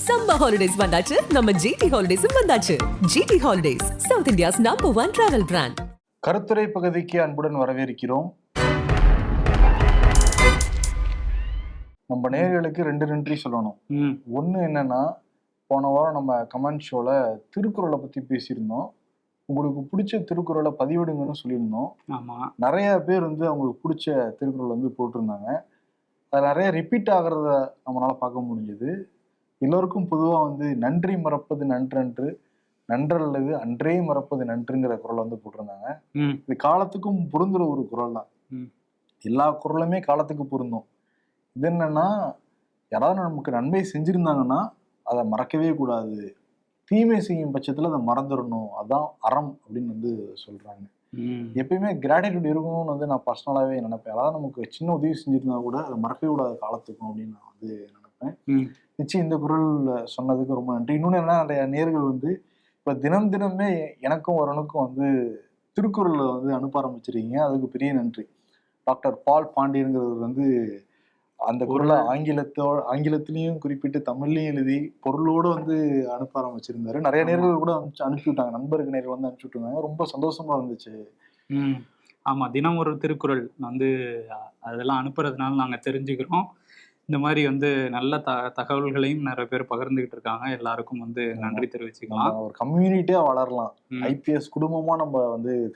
Summer holidays வந்தாச்சு, நம்ம GT ஹாலிடேஸும் வந்தாச்சு. GT holidays, south India's #1 travel brand. கருத்துரை பகுதிக்கு அன்புடன் வரவேற்கிறோம். நம்ம நேயர்களுக்கு 2 நன்றி சொல்லணும். ஒன்று என்னன்னா, போன வாரம் நம்ம கமெண்ட் ஷோல திருக்குறளை பத்தி பேசியிருந்தோம். உங்களுக்கு பிடிச்ச திருக்குறளை பதிவிடுங்கன்னு சொல்லியிருந்தோம். நிறைய பேர் அவங்களுக்கு பிடிச்ச திருக்குறள் போட்டிருந்தாங்க. அது நிறைய ரிப்பீட் ஆகிறத நம்மளால பார்க்க முடிஞ்சது. எல்லோருக்கும் பொதுவாக நன்றி மறப்பது நன்றன்று, நன்றல்லது அன்றே மறப்பது நன்றுங்கிற குரல் போட்டிருந்தாங்க. இது காலத்துக்கும் பொருந்துற ஒரு குரல் தான். எல்லா குரலுமே காலத்துக்கு பொருந்தும். இது என்னன்னா, யாராவது நமக்கு நன்மை செஞ்சிருந்தாங்கன்னா அதை மறக்கவே கூடாது, தீமை செய்யும் பட்சத்துல அதை மறந்துடணும், அதான் அறம் அப்படின்னு சொல்றாங்க. எப்பயுமே கிராட்டிடியூட் இருக்கணும்னு நான் பர்சனலாவே நினைப்பேன். அதாவது நமக்கு சின்ன உதவி செஞ்சிருந்தா கூட அதை மறக்கவே கூடாது காலத்துக்கும் அப்படின்னு நான் நினைப்பேன். நிச்சயம் இந்த குரல் சொன்னதுக்கு ரொம்ப நன்றி. இன்னொன்னு என்ன, நிறைய நேர்கள் இப்ப தினமே எனக்கும் வரனுக்கும் திருக்குறளை அனுப்ப ஆரம்பிச்சிருக்கீங்க. அதுக்கு பெரிய நன்றி. டாக்டர் பால் பாண்டியன்கிறவர் அந்த குரலை ஆங்கிலத்திலையும் குறிப்பிட்டு தமிழ்லையும் எழுதி பொருளோடு அனுப்ப ஆரம்பிச்சிருந்தாரு. நிறைய நேர்கள் கூட அனுப்பி விட்டாங்க, நண்பருக்கு நேர்கள் அனுப்பிச்சு விட்டுருந்தாங்க. ரொம்ப சந்தோஷமா இருந்துச்சு. ஆமா, தினம் ஒரு திருக்குறள் அதெல்லாம் அனுப்புறதுனால நாங்க தெரிஞ்சுக்கிறோம். இந்த மாதிரி நல்ல தகவல்களையும் நிறைய பேர் பகிர்ந்துகிட்டு இருக்காங்க. எல்லாருக்கும் நன்றி தெரிவிச்சுக்கலாம். ஒரு கம்யூனிட்டியா வளரலாம், ஐபிஎஸ் குடும்பமா நம்ம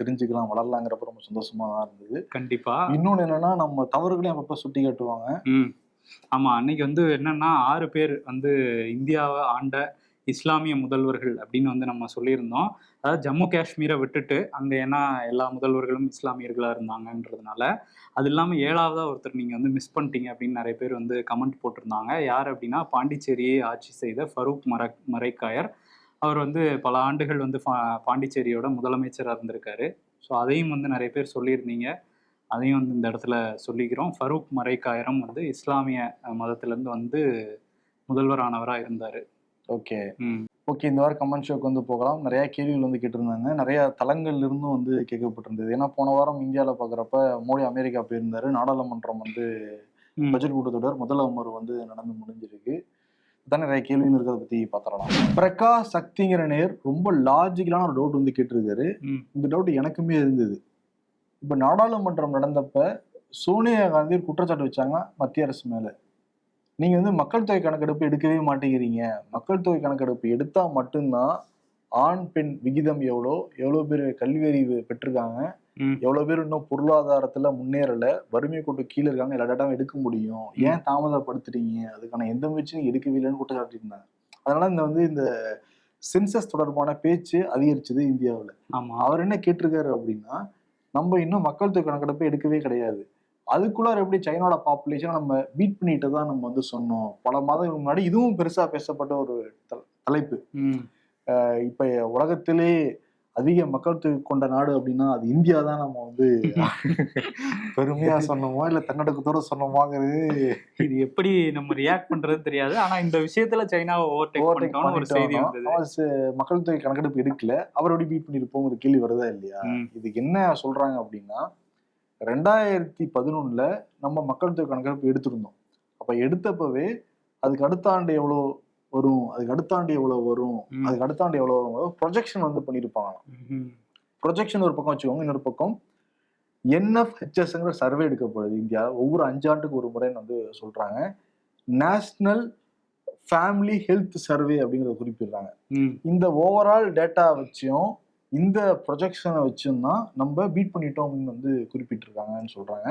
தெரிஞ்சுக்கலாம், வளரலாங்கிறப்ப ரொம்ப சந்தோஷமா தான் இருந்தது. கண்டிப்பா. இன்னொன்னு என்னன்னா, நம்ம தவறுகளையும் அப்பப்ப சுட்டி காட்டுவாங்க. ஆமா, அன்னைக்கு என்னன்னா 6 பேர் இந்தியாவை ஆண்ட இஸ்லாமிய முதல்வர்கள் அப்படின்னு நம்ம சொல்லியிருந்தோம். அதாவது ஜம்மு காஷ்மீரை விட்டுட்டு அங்க ஏன்னா எல்லா முதல்வர்களும் இஸ்லாமியர்களா இருந்தாங்கன்றதுனால. அது இல்லாம 7ஆவதா ஒருத்தர் நீங்க மிஸ் பண்ணிட்டீங்க அப்படின்னு நிறைய பேர் கமெண்ட் போட்டிருந்தாங்க. யார் அப்படின்னா, பாண்டிச்சேரியை ஆட்சி செய்த ஃபரூக் மரைக்காயர். அவர் பல ஆண்டுகள் பாண்டிச்சேரியோட முதலமைச்சராக இருந்திருக்காரு. ஸோ அதையும் நிறைய பேர் சொல்லியிருந்தீங்க. அதையும் இந்த இடத்துல சொல்லிக்கிறோம். ஃபரூக் மரைக்காயரும் இஸ்லாமிய மதத்திலேருந்து முதல்வரானவராக இருந்தார். ஓகே, இந்த வாரம் கமெண்ட் ஷோக்கு போகலாம். நிறைய கேள்விகள் கேட்டிருந்தாங்க. நிறைய தளங்கள்ல இருந்தும் கேட்கப்பட்டிருந்தது. ஏன்னா போன வாரம் இந்தியாவில் பார்க்குறப்ப மோடி அமெரிக்கா போயிருந்தாரு. நாடாளுமன்றம் பட்ஜெட் கூட்டத்தொடர் முதல் அமர்வு நடந்து முடிஞ்சிருக்கு. தான் நிறைய கேள்விகள் இருக்கிறத பத்தி பாத்திரலாம். பிரகாஷ் சக்திங்கிற நேர் ரொம்ப லாஜிக்கலான ஒரு டவுட் கேட்டிருக்காரு. இந்த டவுட் எனக்குமே இருந்தது. இப்ப நாடாளுமன்றம் நடந்தப்ப சோனியா காந்தி குற்றச்சாட்டு வச்சாங்க மத்திய அரசு மேல. நீங்க மக்கள் தொகை கணக்கெடுப்பு எடுக்கவே மாட்டேங்கிறீங்க. மக்கள் தொகை கணக்கெடுப்பு எடுத்தா மட்டும்தான் ஆண் பெண் விகிதம் எவ்வளவு பேர் கல்வி அறிவு பெற்றிருக்காங்க, எவ்வளவு பேர் இன்னும் பொருளாதாரத்துல முன்னேறல, வறுமை கோட்டு கீழே இருக்காங்க, எல்லா டேட்டாவும் எடுக்க முடியும். ஏன் தாமதப்படுத்துறீங்க? அதுக்கான எந்த முயற்சியும் எடுக்கவே இல்லைன்னு குற்றச்சாட்டு இருந்தாங்க. அதனால இந்த சென்சஸ் தொடர்பான பேச்சு அதிகரிச்சது இந்தியாவில். அவர் என்ன கேட்டிருக்காரு அப்படின்னா, நம்ம இன்னும் மக்கள் தொகை கணக்கெடுப்பு எடுக்கவே கிடையாது, அதுக்குள்ளார எப்படி சைனாவோட பாப்புலேஷன் நம்ம பீட் பண்ணிட்டு தான் நம்ம சொன்னோம். பல மாதங்களுக்கு முன்னாடி இதுவும் பெருசா பேசப்பட்ட ஒரு தலைப்பு. இப்ப உலகத்திலே அதிக மக்கள் தொகை கொண்ட நாடு அப்படின்னா அது இந்தியா தான் நம்ம பெருமையா சொன்னோமோ இல்ல தன்னடக்கத்தோட சொன்னோமாங்கிறது இது எப்படி நம்ம ரியாக்ட் பண்றது தெரியாது. ஆனா இந்த விஷயத்துல சைனாவை ஓவர்டேக் ஒரு செய்தி வந்தது. மக்கள் தொகை கணக்கெடுப்பு எடுக்கல, அவர் எப்படி பீட் பண்ணிருப்போங்கிற கேள்வி வருதா இல்லையா? இதுக்கு என்ன சொல்றாங்க அப்படின்னா, 2011 நம்ம மக்கள் தொகை கணக்கெடுப்பு எடுத்திருந்தோம். அப்ப எடுத்தப்பவே அதுக்கு அடுத்த ஆண்டு எவ்வளவு வரும், அதுக்கு அடுத்த ஆண்டு எவ்வளவு வரும், அதுக்கு அடுத்த ஆண்டு எவ்வளவு வரும் ப்ரொஜெக்ஷன் பண்ணிருப்பாங்களாம். ப்ரொஜெக்ஷன் ஒரு பக்கம் வச்சுக்கோங்க. இன்னொரு பக்கம் NFHSங்கிற சர்வே எடுக்கப்படுது இந்தியா. ஒவ்வொரு 5 ஆண்டுக்கு ஒரு முறைன்னு சொல்றாங்க. நேஷனல் ஃபேமிலி ஹெல்த் சர்வே அப்படிங்கறத குறிப்பிடுறாங்க. இந்த ஓவரால் டேட்டா வச்சும் இந்த ப்ரொஜெக்ஷனை வச்சும் தான் நம்ம பீட் பண்ணிட்டோம் அப்படின்னு குறிப்பிட்டிருக்காங்கன்னு சொல்றாங்க.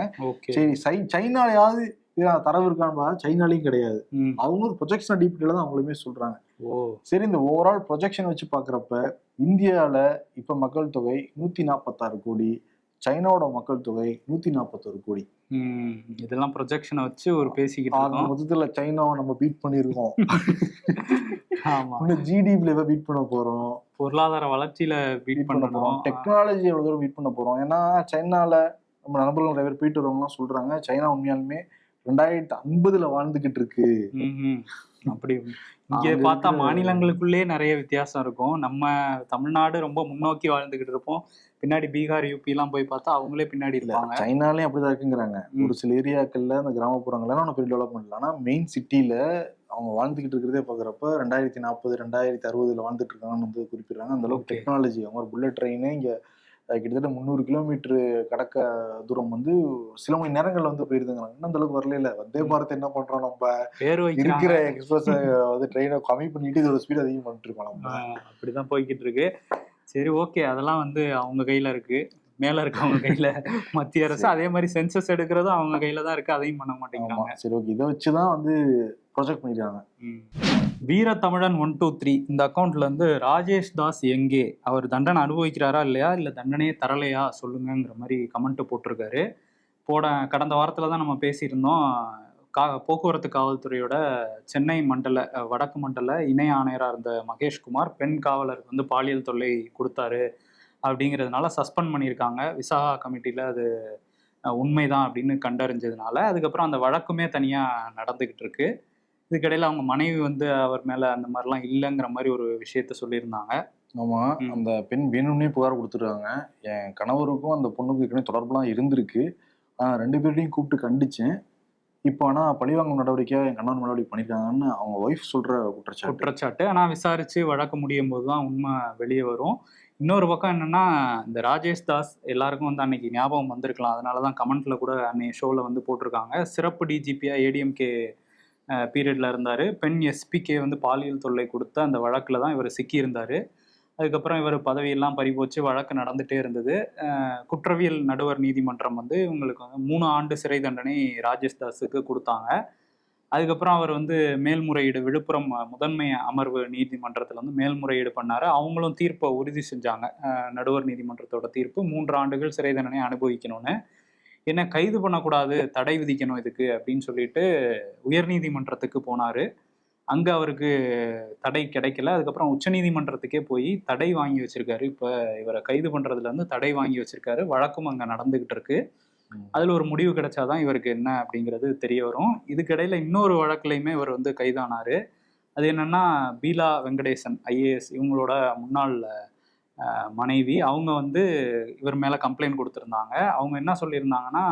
சரி, சைனாலையாவது தரவு இருக்கான்னு சைனாலையும் கிடையாது. அவங்க ஒரு ப்ரொஜெக்ஷன் அடிப்படையில தான் அவங்களுமே சொல்றாங்க. சரி, இந்த ஓவரால் ப்ரொஜெக்ஷன் வச்சு பாக்குறப்ப இந்தியால இப்ப மக்கள் தொகை 146 கோடி, சைனாவோட மக்கள் தொகை 141 கோடி. இதெல்லாம் ப்ரொஜெக்ஷனை வச்சு ஒரு பேசிக்கிட்டு மொத்தத்துல சைனாவை நம்ம பீட் பண்ணிருக்கோம். ஜிடிபில பீட் பண்ண போறோம், பொருளாதார வளர்ச்சியில பீட் பண்ண போறோம், டெக்னாலஜி எவ்வளவு தூரம் பீட் பண்ண போறோம். ஏன்னா சைனால நம்ம நண்பர்கள் நிறைய பேர் போயிட்டு வரவங்கலாம் சொல்றாங்க, சைனா உண்மையாலுமே 2050 வாழ்ந்துகிட்டு இருக்கு. அப்படி இங்க பார்த்தா மாநிலங்களுக்குள்ளே நிறைய வித்தியாசம் இருக்கும். நம்ம தமிழ்நாடு ரொம்ப முன்னோக்கி வாழ்ந்துகிட்டு இருப்போம், பின்னாடி பீகார் யூபி எல்லாம் போய் பார்த்தா அவங்களே பின்னாடி இருப்பாங்க. சைனாலயும் அப்படிதான் இருக்குங்கிறாங்க. ஒரு சில ஏரியாக்கள்ல அந்த கிராமப்புறங்கள்லாம் ஒன்றும் பெரிய டெவலப்மெண்ட் இல்லை. ஆனால் மெயின் சிட்டியில அவங்க வாழ்ந்துகிட்டு இருக்கிறதே பார்க்குறப்ப 2040 2060 வாழ்ந்துட்டு இருக்காங்கன்னு வந்து குறிப்பிடுறாங்க. அந்த அளவுக்கு டெக்னாலஜி. அவங்க ஒரு புல்லட் ட்ரெயினே இங்க கிட்டத்தட்ட 300 கிலோமீட்டர் கடக்க தூரம் வந்து சில மணி நேரங்கள்ல வந்து போயிருதுங்கிறாங்க. இன்னும் அந்த அளவுக்கு வரல. வந்தே பாரத் என்ன பண்றோம், நம்ம இருக்கிற எக்ஸ்பிரஸ் வந்து ட்ரெயினை கம்மி பண்ணிட்டு இதோட ஸ்பீட் அதிகம் பண்ணிட்டு இருக்கோம். நம்ம அப்படிதான் போய்கிட்டு இருக்கு. சரி, ஓகே, அதெல்லாம் வந்து அவங்க கையில இருக்கு, மேல இருக்கு அவங்க கையில மத்திய அரசு. அதே மாதிரி சென்சஸ் எடுக்கிறதும் அவங்க கையில தான் இருக்கு, அதையும் பண்ண மாட்டேங்கிறாங்க. சரி, ஓகே, இதை வச்சுதான் வந்து ப்ரொஜெக்ட் பண்ணிருக்காங்க. வீர தமிழன் 123 இந்த அக்கௌண்ட்ல இருந்து ராஜேஷ் தாஸ் எங்கே, அவர் தண்டனை அனுபவிக்கிறாரா இல்லையா, இல்ல தண்டனையே தரலையா சொல்லுங்கிற மாதிரி கமெண்ட் போட்டிருக்காரு. கடந்த வாரத்துல தான் நம்ம பேசியிருந்தோம். போக்குவரத்து காவல்துறையோட சென்னை மண்டல வடக்கு மண்டல இணை ஆணையராக இருந்த மகேஷ்குமார் பெண் காவலருக்கு வந்து பாலியல் தொல்லை கொடுத்தாரு அப்படிங்கிறதுனால சஸ்பெண்ட் பண்ணியிருக்காங்க. விசாகா கமிட்டியில் அது உண்மைதான் அப்படின்னு கண்டறிஞ்சதுனால அதுக்கப்புறம் அந்த வழக்குமே தனியாக நடந்துக்கிட்டு இருக்கு. இதுக்கிடையில் அவங்க மனைவி வந்து அவர் மேலே அந்த மாதிரிலாம் இல்லைங்கிற மாதிரி ஒரு விஷயத்த சொல்லியிருந்தாங்க. ஆமாம், அந்த பெண் வேணும்னே புகார் கொடுத்துருக்காங்க. என் கணவருக்கும் அந்த பொண்ணுக்கும் ஏற்கனவே தொடர்புலாம் இருந்திருக்கு. 2 பேர்டையும் கூப்பிட்டு கண்டிச்சேன். இப்போ ஆனால் பழிவாங்கும் நடவடிக்கையாக என் கணவன் நடவடிக்கை பண்ணியிருக்காங்கன்னு அவங்க ஒய்ஃப் சொல்கிற குற்றச்சாட்டு. ஆனால் விசாரித்து வழக்கு முடியும் போது தான் உண்மை வெளியே வரும். இன்னொரு பக்கம் என்னென்னா, இந்த ராஜேஷ் தாஸ் எல்லாருக்கும் வந்து அன்னைக்கு ஞாபகம் வந்திருக்கலாம். அதனால தான் கமெண்ட்ல கூட அன்னைய ஷோவில் வந்து போட்டிருக்காங்க. சிறப்பு டிஜிபியாக ஏடிஎம்கே பீரியடில் இருந்தார். பெண் எஸ்பிகே வந்து பாலியல் தொல்லை கொடுத்த அந்த வழக்கில் தான் இவர் சிக்கியிருந்தார். அதுக்கப்புறம் இவர் பதவியெல்லாம் பறிபோச்சு, வழக்கு நடந்துகிட்டே இருந்தது. குற்றவியல் நடுவர் நீதிமன்றம் வந்து இவங்களுக்கு வந்து 3 ஆண்டு சிறை தண்டனை ராஜேஷ் தாஸுக்கு கொடுத்தாங்க. அதுக்கப்புறம் அவர் வந்து மேல்முறையீடு, விழுப்புரம் முதன்மை அமர்வு நீதிமன்றத்தில் வந்து மேல்முறையீடு பண்ணார். அவங்களும் தீர்ப்பை உறுதி செஞ்சாங்க. நடுவர் நீதிமன்றத்தோட தீர்ப்பு 3 ஆண்டுகள் சிறை தண்டனை அனுபவிக்கணும்னு. என்ன கைது பண்ணக்கூடாது, தடை விதிக்கணும் இதுக்கு அப்படின்னு சொல்லிட்டு உயர்நீதிமன்றத்துக்கு போனார். அங்கே அவருக்கு தடை கிடைக்கல. அதுக்கப்புறம் உச்சநீதிமன்றத்துக்கே போய் தடை வாங்கி வச்சிருக்காரு. இப்போ இவரை கைது பண்ணுறதுலேருந்து தடை வாங்கி வச்சிருக்காரு. வழக்கும் அங்கே நடந்துகிட்டு இருக்கு. அதில் ஒரு முடிவு கிடைச்சாதான் இவருக்கு என்ன அப்படிங்கிறது தெரிய வரும். இதுக்கிடையில் இன்னொரு வழக்குலையுமே இவர் வந்து கைதானார். அது என்னன்னா, பீலா வெங்கடேசன் ஐஏஎஸ் இவங்களோட முன்னாள் மனைவி. அவங்க வந்து இவர் மேலே கம்ப்ளைண்ட் கொடுத்துருந்தாங்க. அவங்க என்ன சொல்லியிருந்தாங்கன்னா,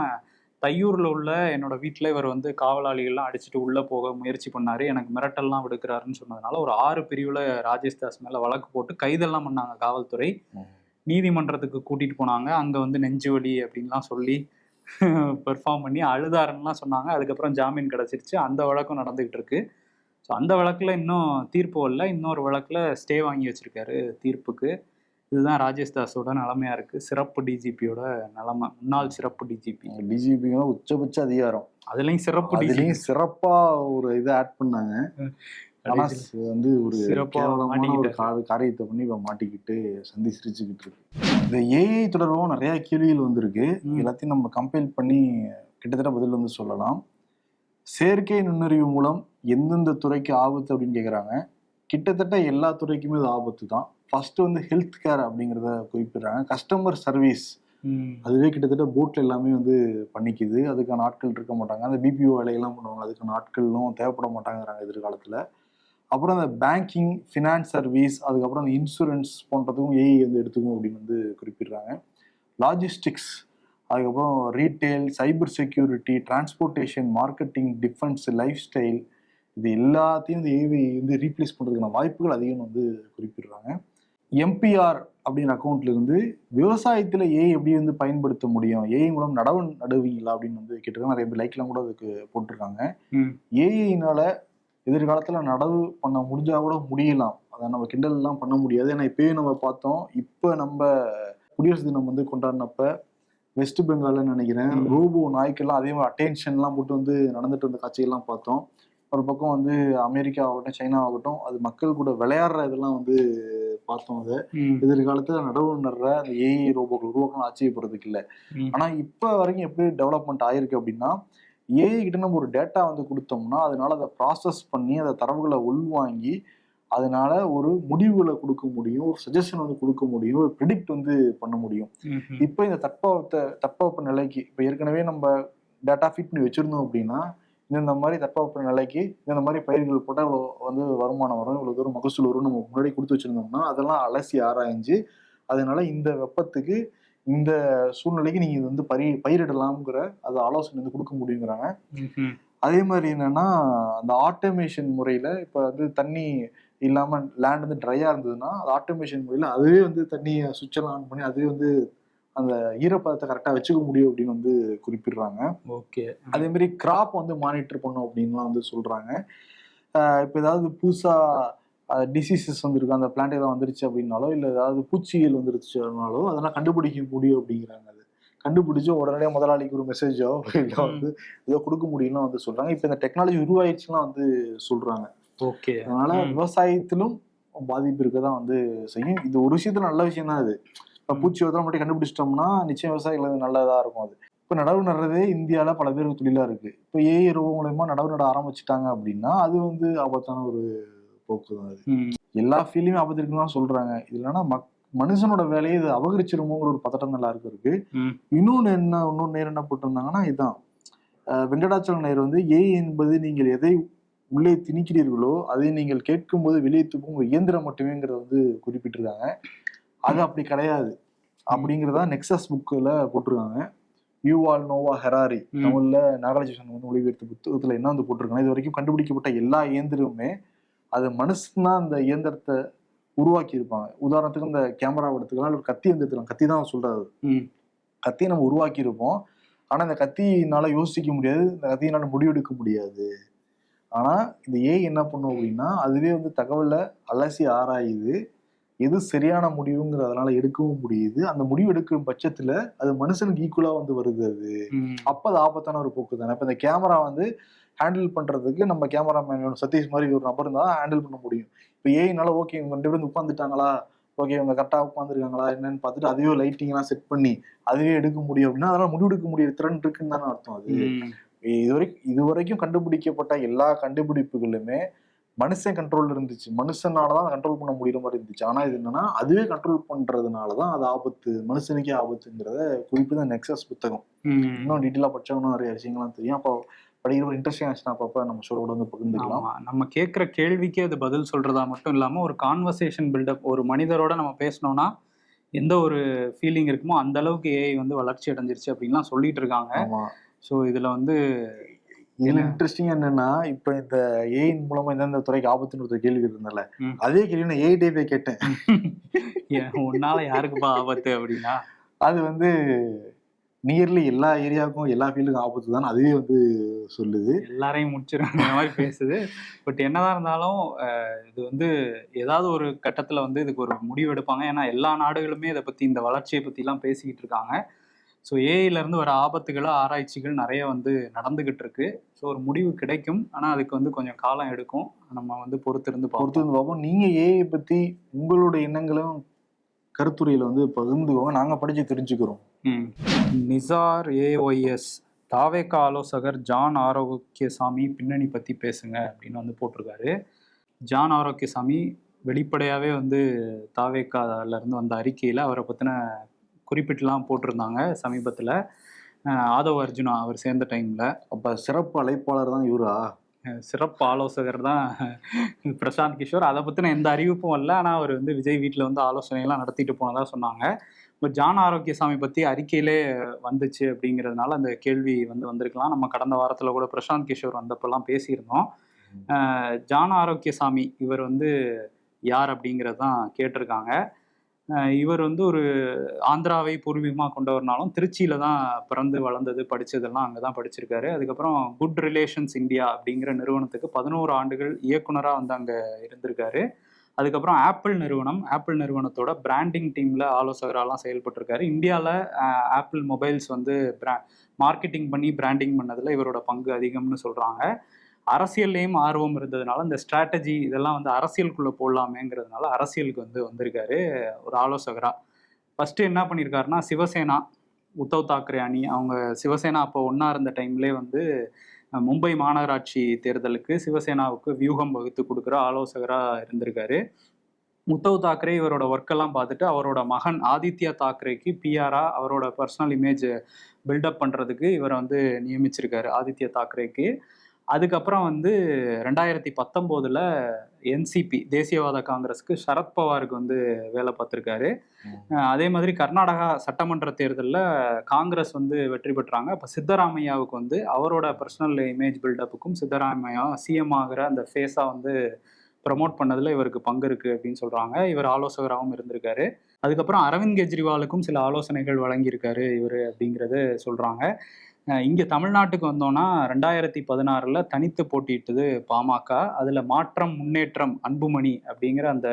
தையூரில் உள்ள என்னோட வீட்டில் இவர் வந்து காவலாளிகள்லாம் அடிச்சுட்டு உள்ளே போக முயற்சி பண்ணார், எனக்கு மிரட்டல்லாம் விடுக்கிறாருன்னு சொன்னதுனால ஒரு 6 பிரிவில் ராஜேஷ் தாஸ் மேலே வழக்கு போட்டு கைதெல்லாம் பண்ணாங்க காவல்துறை. நீதிமன்றத்துக்கு கூட்டிகிட்டு போனாங்க. அங்கே வந்து நெஞ்சு வலி அப்படின்லாம் சொல்லி பெர்ஃபார்ம் பண்ணி அழுதாருன்னெலாம் சொன்னாங்க. அதுக்கப்புறம் ஜாமீன் கிடச்சிருச்சு. அந்த வழக்கும் நடந்துக்கிட்டு இருக்கு. ஸோ அந்த வழக்கில் இன்னும் தீர்ப்பு வரல. இன்னொரு வழக்கில் ஸ்டே வாங்கி வச்சுருக்காரு தீர்ப்புக்கு. இதுதான் ராஜேஷ் தாஸோட நிலைமையா இருக்கு. சிறப்பு டிஜிபியோட நிலைமை. முன்னாள் சிறப்பு டிஜிபி உச்சபட்ச அதிகாரம். அதுலயும் சிறப்பா ஒரு இதை ஆட் பண்ணாங்க. வந்து ஒரு கேவலமான ஒரு காரியத்தை பண்ணி இப்ப மாட்டிக்கிட்டு சந்தி சிரிச்சுக்கிட்டு இருக்கு. இந்த ஏஐ தொடர்பாக நிறைய கேள்விகள் வந்திருக்கு. எல்லாத்தையும் நம்ம கம்பைல் பண்ணி கிட்டத்தட்ட பதில் வந்து சொல்லலாம். செயற்கை நுண்ணறிவு மூலம் எந்தெந்த துறைக்கு ஆபத்து அப்படின்னு கேட்குறாங்க. கிட்டத்தட்ட எல்லா துறைக்குமே இது ஆபத்து தான். ஃபர்ஸ்ட் வந்து ஹெல்த் கேர் அப்படிங்கிறத குறிப்பிடுறாங்க. கஸ்டமர் சர்வீஸ் அதுவே கிட்டத்தட்ட போட்ல எல்லாமே வந்து பண்ணிக்குது. அதுக்கான ஆட்கள் இருக்க மாட்டாங்க. அந்த பிபிஓ வேலையெல்லாம் பண்ணுவாங்க, அதுக்கான ஆட்களும் தேவைப்பட மாட்டாங்கிறாங்க எதிர்காலத்தில். அப்புறம் அந்த பேங்கிங், ஃபினான்ஸ் சர்வீஸ், அதுக்கப்புறம் அந்த இன்சூரன்ஸ் போன்றதுக்கும் ஏஐ வந்து எடுத்துக்கும் அப்படின்னு வந்து குறிப்பிடுறாங்க. லாஜிஸ்டிக்ஸ், அதுக்கப்புறம் retail, cyber security, transportation, marketing, defence, lifestyle, இது எல்லாத்தையும் இந்த ஏஐ வந்து ரீப்ளேஸ் பண்ணுறதுக்கான வாய்ப்புகள் அதிகம் வந்து குறிப்பிடுறாங்க. எம்பிஆர் அப்படின்ற அக்கௌண்ட்ல இருந்து விவசாயத்தில் ஏஐ எப்படி வந்து பயன்படுத்த முடியும், ஏஐ மூலம் நடவு நடுவீங்களா அப்படின்னு வந்து கேட்டிருக்காங்க. நிறைய பேர் லைக்லாம் கூட அதுக்கு போட்டிருக்காங்க. ஏஐனால எதிர்காலத்தில் நடவு பண்ண முடிஞ்சா கூட முடியலாம், அதை நம்ம கிண்டல்லாம் பண்ண முடியாது. ஏன்னா இப்பயே நம்ம பார்த்தோம். இப்போ நம்ம குடியரசு தினம் வந்து கொண்டாடினப்ப வெஸ்ட் பெங்கால்ல நினைக்கிறேன் ரோபோ நாய்க்கெல்லாம் அதே மாதிரி அட்டென்ஷன்லாம் போட்டு வந்து நடந்துட்டு இருந்த காட்சிகள்லாம் பார்த்தோம். ஒரு பக்கம் வந்து அமெரிக்கா ஆகட்டும், சைனா ஆகட்டும், அது மக்கள் கூட விளையாடுற இதெல்லாம் வந்து பார்த்தோம். அதை எதிர்காலத்தில் நடவு நடுற அந்த ஏஐ ரோபோக்கள் உருவாக்கணும் ஆச்சரியப்படுறதுக்கு இல்லை. ஆனால் இப்போ வரைக்கும் எப்படி டெவலப்மெண்ட் ஆயிருக்கு அப்படின்னா, ஏஐ கிட்ட நம்ம ஒரு டேட்டா வந்து கொடுத்தோம்னா அதனால அதை ப்ராசஸ் பண்ணி அந்த தரவுகளை உள்வாங்கி அதனால ஒரு முடிவுகளை கொடுக்க முடியும், ஒரு சஜஷன் வந்து கொடுக்க முடியும், ஒரு ப்ரிடிக்ட் வந்து பண்ண முடியும். இப்போ இந்த தட்பவெப்ப நிலைக்கு இப்போ ஏற்கனவே நம்ம டேட்டா ஃபிட் பண்ணி வச்சிருந்தோம் அப்படின்னா இந்த மாதிரி தட்பவெப்ப நிலைக்கு இந்த மாதிரி பயிர்கள் போட்டால் இவ்வளோ வந்து வருமானம் வரும், இவ்வளோ தூரம் மகசூல் வரும் நம்ம முன்னாடி கொடுத்து வச்சிருந்தோம்னா அதெல்லாம் அலசி ஆராய்ஞ்சு அதனால இந்த வெப்பத்துக்கு இந்த சூழ்நிலைக்கு நீங்க இது வந்து பயிரிடலாம்ங்கிற அது ஆலோசனை வந்து கொடுக்க முடியுங்கிறாங்க. அதே மாதிரி என்னன்னா அந்த ஆட்டோமேஷன் முறையில இப்ப வந்து தண்ணி இல்லாம லேண்ட் வந்து ட்ரையா இருந்ததுன்னா அது ஆட்டோமேஷன் முறையில அதுவே வந்து தண்ணியை சுவிட்ச் எல்லாம் ஆன் பண்ணி அதுவே வந்து அந்த ஈரப்பதத்தை கரெக்டா வச்சுக்க முடியும் அப்படின்னு வந்து குறிப்பிடுறாங்க. ஓகே. அதே மாதிரி கிராப் வந்து மானிட்டர் பண்ணும் அப்படின்லாம் வந்து சொல்றாங்க. இப்போ ஏதாவது புதுசா டிசீசஸ் வந்துருக்கு, அந்த பிளான்ட் ஏதாவது வந்துருச்சு அப்படின்னாலோ இல்லை ஏதாவது பூச்சிகள் வந்துருச்சுனாலோ அதெல்லாம் கண்டுபிடிக்க முடியும் அப்படிங்கிறாங்க. அது கண்டுபிடிச்சு உடனடியாக முதலாளிக்கு ஒரு மெசேஜோ இல்லை வந்து ஏதோ கொடுக்க முடியும்னு வந்து சொல்றாங்க. இப்போ இந்த டெக்னாலஜி உருவாயிடுச்சுலாம் வந்து சொல்றாங்க. ஓகே. அதனால விவசாயத்திலும் பாதிப்பு இருக்கதான் வந்து செய்யும். இது ஒரு விஷயத்துல நல்ல விஷயம் தான். இது இப்போ பூச்சி வதம் மட்டும் கண்டுபிடிச்சிட்டோம்னா நிச்சயம் விவசாயிகள் நல்லதா இருக்கும். அது இப்போ நடவு நடுறதே இந்தியாவில் பல பேருக்கு தொழிலா இருக்கு. இப்போ ஏஐ மூலயமா நடவு நட ஆரம்பிச்சுட்டாங்க அப்படின்னா அது வந்து ஆபத்தான ஒரு போக்கு தான். அது எல்லா ஃபீல்டுமே ஆபத்து இருக்குன்னு தான் சொல்றாங்க. இது இல்லைன்னா மனுஷனோட வேலையை இது அபகரிச்சிருமோங்கிற ஒரு பதட்டம் எல்லாருக்கும் இருக்கு. இன்னொன்னு நேரம் என்ன போட்டிருந்தாங்கன்னா இதுதான் வெங்கடாச்சல நேரு வந்து ஏஐ என்பது நீங்கள் எதை உள்ளே திணிக்கிறீர்களோ அதை நீங்கள் கேட்கும் போது வெளியே துப்பும் ஒரு இயந்திரம் மட்டுமேங்கிறத வந்து குறிப்பிட்டிருக்காங்க. அது அப்படி கிடையாது அப்படிங்கிறதா நெக்ஸஸ் புக்கில் போட்டிருக்காங்க. யூவால் நோவா ஹெராரி தமிழ்ல நாகராஜன் வந்து மொழிபெயர்த்த புத்தகத்துல என்ன வந்து போட்டிருக்காங்க, இது வரைக்கும் கண்டுபிடிக்கப்பட்ட எல்லா இயந்திரமுமே அது மனுஷன் தான் அந்த இயந்திரத்தை உருவாக்கி இருப்பாங்க. உதாரணத்துக்கு இந்த கேமரா எடுத்துக்கலாம், ஒரு கத்தி எடுத்துக்கலாம். கத்தி தான் சொல்றாரு, கத்தியை நம்ம உருவாக்கி இருப்போம். ஆனா இந்த கத்தியினால யோசிக்க முடியாது, இந்த கத்தியினால முடிவெடுக்க முடியாது. ஆனா இந்த ஏஐ என்ன பண்ணும் அப்படின்னா அதுவே வந்து தகவலை அலசி ஆராயுது, எது சரியான முடிவுங்கிறதுனால எடுக்கவும் முடியுது. அந்த முடிவு எடுக்கும் பட்சத்துல அது மனுஷனுக்கு ஈக்குவலா வந்து வருது. அது அப்ப அது ஆபத்தான ஒரு போக்கு தானே. இப்ப இந்த கேமரா வந்து ஹேண்டில் பண்றதுக்கு நம்ம கேமராமேன் சதீஷ் மாதிரி ஒரு நபர் இருந்தா ஹேண்டில் பண்ண முடியும். இப்ப ஏஐனால ஓகே இவங்க 2 பேரும் உட்காந்துட்டாங்களா, ஓகே இவங்க கரெக்டா உட்காந்துருக்காங்களா என்னன்னு பார்த்துட்டு அதுவே லைட்டிங் எல்லாம் செட் பண்ணி அதுவே எடுக்க முடியும் அப்படின்னா அதனால முடிவெடுக்க முடியும் திறன் இருக்குன்னு தானே அர்த்தம். அது இதுவரைக்கும் கண்டுபிடிக்கப்பட்ட எல்லா கண்டுபிடிப்புகளுமே மனுஷன் கண்ட்ரோல் இருந்துச்சு, மனுஷனாலதான் கண்ட்ரோல் பண்ண முடியுற மாதிரி இருந்துச்சு. ஆனா இது என்னன்னா அதுவே கண்ட்ரோல் பண்றதுனாலதான் அது ஆபத்து, மனுஷனுக்கே ஆபத்துங்கிறத குறிப்பிட்ட நெக்ஸஸ் புத்தகம். இன்னும் டீட்டெயிலா படிச்சவங்களும் நிறைய விஷயங்கள்லாம் தெரியும். அப்போ படிக்கிற ஒரு இன்ட்ரெஸ்டிங் ஆச்சுன்னா அப்பப்ப நம்ம ஷோரோட வந்து பகிர்ந்துக்கலாம். நம்ம கேட்கிற கேள்விக்கே அது பதில் சொல்றதா மட்டும் இல்லாம ஒரு கான்வர்சேஷன் பில்டப், ஒரு மனிதரோட நம்ம பேசணும்னா எந்த ஒரு ஃபீலிங் இருக்குமோ அந்த அளவுக்கு ஏஐ வந்து வளர்ச்சி அடைஞ்சிருச்சு அப்படின்லாம் சொல்லிட்டு இருக்காங்க. ஸோ இதுல வந்து இதுல இன்ட்ரெஸ்டிங் என்னன்னா இப்ப இந்த ஏஐ மூலமா எந்தெந்த துறைக்கு ஆபத்துன்னு ஒரு கேள்வி இருந்தல, அதே கேள்வி நான் ஏஐ போய் கேட்டேன். உன்னால யாருக்குப்பா ஆபத்து அப்படின்னா அது வந்து நியர்லி எல்லா ஏரியாவுக்கும் எல்லா ஃபீல்டுக்கும் ஆபத்து தான் அதுவே வந்து சொல்லுது. எல்லாரையும் முடிச்சிருக்காங்க மாதிரி பேசுது. பட் என்னதான் இருந்தாலும் இது வந்து ஏதாவது ஒரு கட்டத்துல வந்து இதுக்கு ஒரு முடிவு எடுப்பாங்க. ஏன்னா எல்லா நாடுகளுமே இதை பத்தி இந்த வளர்ச்சியை பத்தி எல்லாம் பேசிக்கிட்டு இருக்காங்க. ஸோ ஏஐலேருந்து வர ஆபத்துகளை ஆராய்ச்சிகள் நிறைய வந்து நடந்துகிட்டு இருக்கு. ஸோ ஒரு முடிவு கிடைக்கும், ஆனால் அதுக்கு வந்து கொஞ்சம் காலம் எடுக்கும். நம்ம வந்து பொறுத்திருந்து பார்ப்போம். நீங்கள் ஏஐ பற்றி உங்களோட எண்ணங்களும் கருத்துரையில் வந்து பகிர்ந்துக்கோங்க, நாங்கள் படித்து தெரிஞ்சுக்கிறோம். நிசார் ஏஒய்எஸ் தாவேக ஆலோசகர் ஜான் ஆரோக்கியசாமி பின்னணி பற்றி பேசுங்க அப்படின்னு வந்து போட்டிருக்காரு. ஜான் ஆரோக்கியசாமி வெளிப்படையாகவே வந்து தாவேகாலேருந்து வந்த அறிக்கையில் அவரை பற்றின குறிப்பிட்டுலாம் போட்டிருந்தாங்க சமீபத்தில். ஆதவ் அர்ஜுனா அவர் சேர்ந்த டைமில். அப்போ சிறப்பு அழைப்பாளர் தான் இவரா? சிறப்பு ஆலோசகர் தான் பிரசாந்த் கிஷோர். அதை பற்றின எந்த அறிவிப்பும் இல்லை, ஆனால் அவர் வந்து விஜய் வீட்டில் வந்து ஆலோசனைலாம் நடத்திட்டு போனதாக சொன்னாங்க. இப்போ ஜான் ஆரோக்கியசாமி பற்றி அறிக்கையிலே வந்துச்சு அப்படிங்கிறதுனால அந்த கேள்வி வந்து வந்திருக்கலாம். நம்ம கடந்த வாரத்தில் கூட பிரசாந்த் கிஷோர் வந்தப்பெல்லாம் பேசியிருந்தோம். ஜான் ஆரோக்கியசாமி இவர் வந்து யார் அப்படிங்கிறது தான் கேட்டிருக்காங்க. இவர் வந்து ஒரு ஆந்திராவை பூர்வீகமாக கொண்டவர்னாலும் திருச்சியில் தான் பிறந்து வளர்ந்தது, படித்ததெல்லாம் அங்கே தான் படிச்சிருக்காரு. அதுக்கப்புறம் குட் ரிலேஷன்ஸ் இந்தியா அப்படிங்கிற நிறுவனத்துக்கு 11 ஆண்டுகள் இயக்குனராக வந்து அங்கே இருந்திருக்காரு. அதுக்கப்புறம் ஆப்பிள் நிறுவனத்தோட பிராண்டிங் டீமில் ஆலோசகராலாம் செயல்பட்டிருக்காரு. இந்தியாவில் ஆப்பிள் மொபைல்ஸ் வந்து மார்க்கெட்டிங் பண்ணி பிராண்டிங் பண்ணதில் இவரோட பங்கு அதிகம்னு சொல்கிறாங்க. அரசியல்லையும் ஆர்வம் இருந்ததுனால இந்த ஸ்ட்ராட்டஜி இதெல்லாம் வந்து அரசியலுக்குள்ளே போடலாமேங்கிறதுனால அரசியலுக்கு வந்து வந்திருக்காரு ஒரு ஆலோசகராக. ஃபஸ்ட்டு என்ன பண்ணியிருக்காருன்னா சிவசேனா, உத்தவ் தாக்கரே அணி, அவங்க சிவசேனா அப்போ ஒன்றா இருந்த டைம்லேயே வந்து மும்பை மாநகராட்சி தேர்தலுக்கு சிவசேனாவுக்கு வியூகம் வகுத்து கொடுக்குற ஆலோசகராக இருந்திருக்காரு. உத்தவ் தாக்கரே இவரோட ஒர்க்கெல்லாம் பார்த்துட்டு அவரோட மகன் ஆதித்யா தாக்கரேக்கு பிஆராக அவரோட பர்சனல் இமேஜ் பில்டப் பண்ணுறதுக்கு இவரை வந்து நியமிச்சிருக்காரு ஆதித்யா தாக்கரேக்கு. அதுக்கப்புறம் வந்து 2019 என்சிபி தேசியவாத காங்கிரஸ்க்கு சரத்பவாருக்கு வந்து வேலை பார்த்துருக்காரு. அதே மாதிரி கர்நாடகா சட்டமன்ற தேர்தலில் காங்கிரஸ் வந்து வெற்றி பெற்றாங்க. அப்போ சித்தராமையாவுக்கு வந்து அவரோட பர்சனல் இமேஜ் பில்டப்புக்கும் சித்தராமையா சிஎம் ஆகிற அந்த ஃபேஸாக வந்து ப்ரமோட் பண்ணதில் இவருக்கு பங்கு இருக்குது அப்படின்னு சொல்கிறாங்க. இவர் ஆலோசகராகவும் இருந்திருக்காரு. அதுக்கப்புறம் அரவிந்த் கெஜ்ரிவாலுக்கும் சில ஆலோசனைகள் வழங்கியிருக்காரு இவர் அப்படிங்கிறது சொல்கிறாங்க. இங்கே தமிழ்நாட்டுக்கு வந்தோன்னா 2016 தனித்து போட்டியிட்டது பாமக. அதில் மாற்றம் முன்னேற்றம் அன்புமணி அப்படிங்கிற அந்த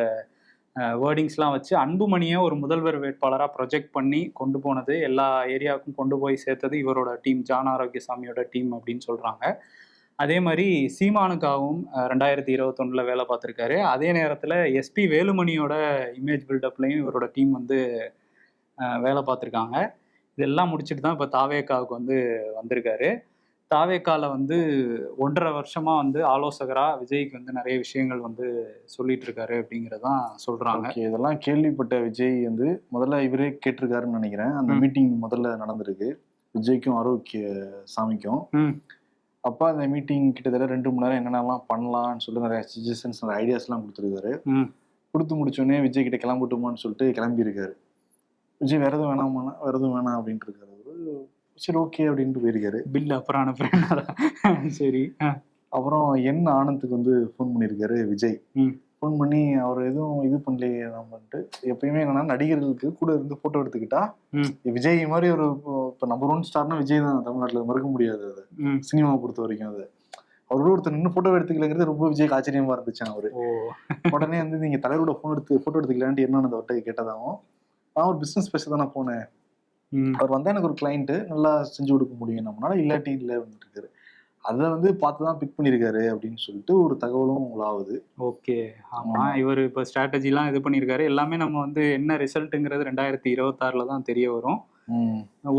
வேர்டிங்ஸ்லாம் வச்சு அன்புமணியை ஒரு முதல்வர் வேட்பாளராக ப்ரொஜெக்ட் பண்ணி கொண்டு போனது, எல்லா ஏரியாவுக்கும் கொண்டு போய் சேர்த்தது இவரோட டீம், ஜான் ஆரோக்கியசாமியோட டீம் அப்படின்னு சொல்கிறாங்க. அதே மாதிரி சீமானுக்காகவும் 2021 வேலை பார்த்துருக்காரு. அதே நேரத்தில் எஸ்பி வேலுமணியோட இமேஜ் பில்டப்லையும் இவரோட டீம் வந்து வேலை பார்த்துருக்காங்க. இதெல்லாம் முடிச்சுட்டு தான் இப்போ தாவேக்காவுக்கு வந்து வந்திருக்காரு. தாவேக்கால வந்து 1.5 வருஷமா வந்து ஆலோசகரா விஜய்க்கு வந்து நிறைய விஷயங்கள் வந்து சொல்லிட்டு இருக்காரு அப்படிங்கறதான் சொல்றாங்க. இதெல்லாம் கேள்விப்பட்ட விஜய் வந்து முதல்ல இவரே கேட்டிருக்காருன்னு நினைக்கிறேன். அந்த மீட்டிங் முதல்ல நடந்திருக்கு விஜய்க்கும் ஆரோக்கிய சாமிக்கும். அப்ப அந்த மீட்டிங் கிட்டத்தட்ட 2 மணி நேரம் என்னென்னலாம் பண்ணலாம்னு சொல்லிட்டு நிறைய சஜஷன்ஸ், நிறைய ஐடியாஸ் எல்லாம் கொடுத்துருக்காரு. கொடுத்து முடிச்சோடனே விஜய் கிட்ட கிளம்பிட்டுமான்னு சொல்லிட்டு கிளம்பி இருக்காரு. விஜய் வேற எதுவும் வேணாமானா வேற எதுவும் வேணாம் அப்படின்ட்டு இருக்காரு. சரி ஓகே அப்படின்ட்டு போயிருக்காரு. பில் அப்புறம் அனுப்புறேன். சரி. அப்புறம் என் ஆனந்துக்கு வந்து ஃபோன் பண்ணியிருக்காரு விஜய். ஃபோன் பண்ணி அவர் எதுவும் இது பண்ணலையே நம்மன்ட்டு. எப்பயுமே என்னன்னா நடிகர்களுக்கு கூட இருந்து போட்டோ எடுத்துக்கிட்டா விஜய் மாதிரி ஒரு இப்போ நம்பர் 1 ஸ்டார்னா விஜய் தான் தமிழ்நாட்டில், மறுக்க முடியாது. அது சினிமாவை பொறுத்த வரைக்கும் அது அவரோட ஒருத்தர் நின்று போட்டோ எடுத்துக்கலங்கிறது ரொம்ப விஜய்க்கு ஆச்சரியமா இருந்துச்சு. அவரு உடனே வந்து நீங்க தலைவரோட போட்டோ எடுத்துக்கலான்ட்டு என்னன்னு அவர்கிட்ட கேட்டதாகவும், நான் ஒரு பிசினஸ் பேச தானே போனேன், அவர் வந்தா எனக்கு ஒரு கிளைண்ட்டு நல்லா செஞ்சு கொடுக்க முடியும், நம்மளால இல்லாட்டி இல்லை வந்துட்டு இருக்காரு. அதை வந்து பார்த்துதான் பிக் பண்ணியிருக்காரு அப்படின்னு சொல்லிட்டு ஒரு தகவலும் உலாவுது. ஓகே, ஆமா, இவர் இப்போ ஸ்ட்ராட்டஜிலாம் இது பண்ணியிருக்காரு. எல்லாமே நம்ம வந்து என்ன ரிசல்ட்டுங்கிறது 2026 தான் தெரிய வரும்.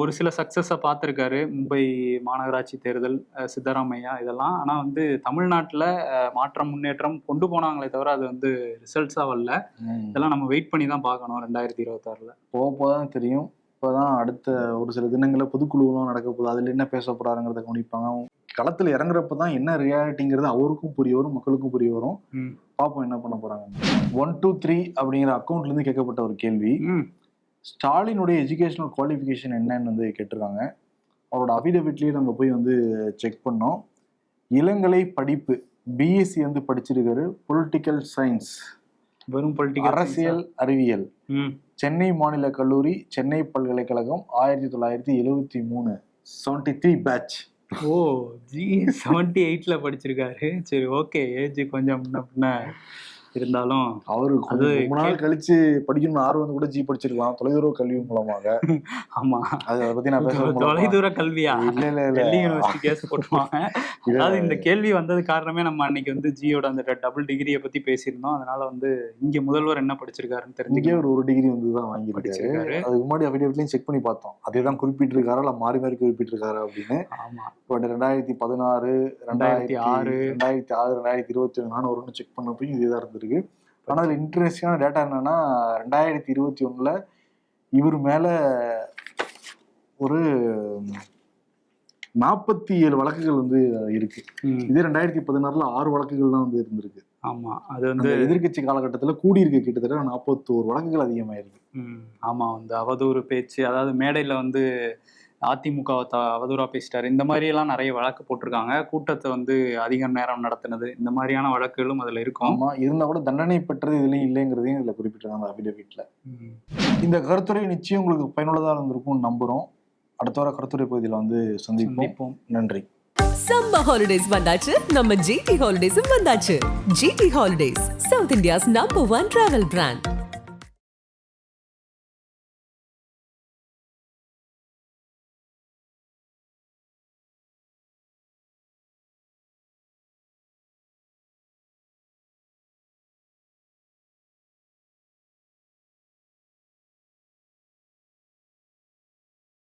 ஒரு சில சக்சஸை பார்த்துருக்காரு. மும்பை மாநகராட்சி தேர்தல், சித்தராமையா, இதெல்லாம். ஆனால் வந்து தமிழ்நாட்டில் மாற்றம் முன்னேற்றம் கொண்டு போனாங்களே தவிர அது வந்து ரிசல்ட்ஸாக வரல. இதெல்லாம் நம்ம வெயிட் பண்ணி தான் பார்க்கணும். 2026 போகதான் தெரியும். இப்போதான் அடுத்த ஒரு சில தினங்களில் பொதுக்குழுவெல்லாம் நடக்க போகுது. அதில் என்ன பேச போறாருங்கிறத கவனிப்பாங்க. களத்தில் இறங்குறப்ப தான் என்ன ரியாலிட்டிங்கிறது அவருக்கும் புரிய வரும், மக்களுக்கும் புரிய வரும். பார்ப்போம் என்ன பண்ண போறாங்க. 123 அப்படிங்கிற அக்கௌண்ட்ல இருந்து கேட்கப்பட்ட ஒரு கேள்வி, ஸ்டாலினுடைய எஜுகேஷனல் குவாலிஃபிகேஷன் என்னன்னு வந்து கேட்டிருக்காங்க. அவரோட அஃபிடவிட்லேயே நம்ம போய் வந்து செக் பண்ணோம். இளங்கலை படிப்பு பிஎஸ்சி வந்து படிச்சிருக்காரு. பொலிட்டிக்கல் சயின்ஸ், வெறும் பொலிட்டிக்கல் அரசியல் அறிவியல், சென்னை மாநில கல்லூரி, சென்னை பல்கலைக்கழகம், 1973 73 பேட்ச். ஓ, ஜி 78 படிச்சிருக்காரு. சரி, ஓகே, ஏஜ் கொஞ்சம் முன்ன இருந்தாலும் அவரு ரொம்ப நாள் கழிச்சு படிக்கணும்னு ஆர்வம் கூட ஜி படிச்சிருக்கலாம், தொலைதூர கல்வி மூலமாக. ஆமா, அதை பத்தி நான் பேசுறேன். தொலைதூர கல்வியா? இல்ல டெல்லி யூனிவர்சிட்டி கேஸ் போட்டுருவாங்க. அதாவது இந்த கேள்வி வந்தது காரணமே நம்ம அன்னைக்கு வந்து ஜியோட அந்த டபுள் டிகிரியை பத்தி பேசியிருந்தோம். அதனால வந்து இங்க முதல்வர் என்ன படிச்சிருக்காருன்னு தெரிஞ்சுக்க ஒரு டிகிரி வந்து தான் வாங்கி படிச்சிருக்காரு. அதுக்கு முன்னாடி அஃபிடவிட்லயும் செக் பண்ணி பார்த்தோம். அதே தான் குறிப்பிட்டிருக்காரா இல்ல மாறி மாறி குறிப்பிட்டிருக்காரு அப்படின்னு. ஆமா, இப்போ 2016, 2006, 2021 ஒரு செக் பண்ணப்பையும் இதே தான் இருந்திருக்கு. ஆனால் அதில் இன்ட்ரெஸ்டிங்கான டேட்டா என்னன்னா, 2021 இவர் மேல ஒரு 47 வழக்குகள் வந்து இருக்கு. இதே 2016 6 வழக்குகள் தான் வந்து இருந்திருக்கு. ஆமா, அது வந்து எதிர்கட்சி காலகட்டத்தில் கூடியிருக்க கிட்டத்தட்ட 41 வழக்குகள் அதிகமாயிருக்கு. ஆமா, வந்து அவதூறு பேச்சு, அதாவது மேடையில வந்து அதிமுக அவதூறா பேசிட்டாரு, இந்த மாதிரி எல்லாம் நிறைய வழக்கு போட்டிருக்காங்க. கூட்டத்தை வந்து அதிக நேரம் நடத்தினது, இந்த மாதிரியான வழக்குகளும் அதுல இருக்கும். ஆமா, இருந்தா கூட தண்டனை பெற்றது இதுலயும் இல்லைங்கிறதையும் இதுல குறிப்பிட்டிருக்காங்க அஃபிடவிட்ல. இந்த கருத்துரை நிச்சயம் உங்களுக்கு பயனுள்ளதாக இருந்திருக்கும்னு நம்புறோம். அடுத்த வார கருத்துரை பகுதியில் வந்து சந்திப்போம். நன்றி. சம்மர் ஹாலிடேஸ் வந்தாச்சு, நம்ம ஜிடி ஹாலிடேஸும் வந்தாச்சு. GT holidays, south India's number 1 travel brand.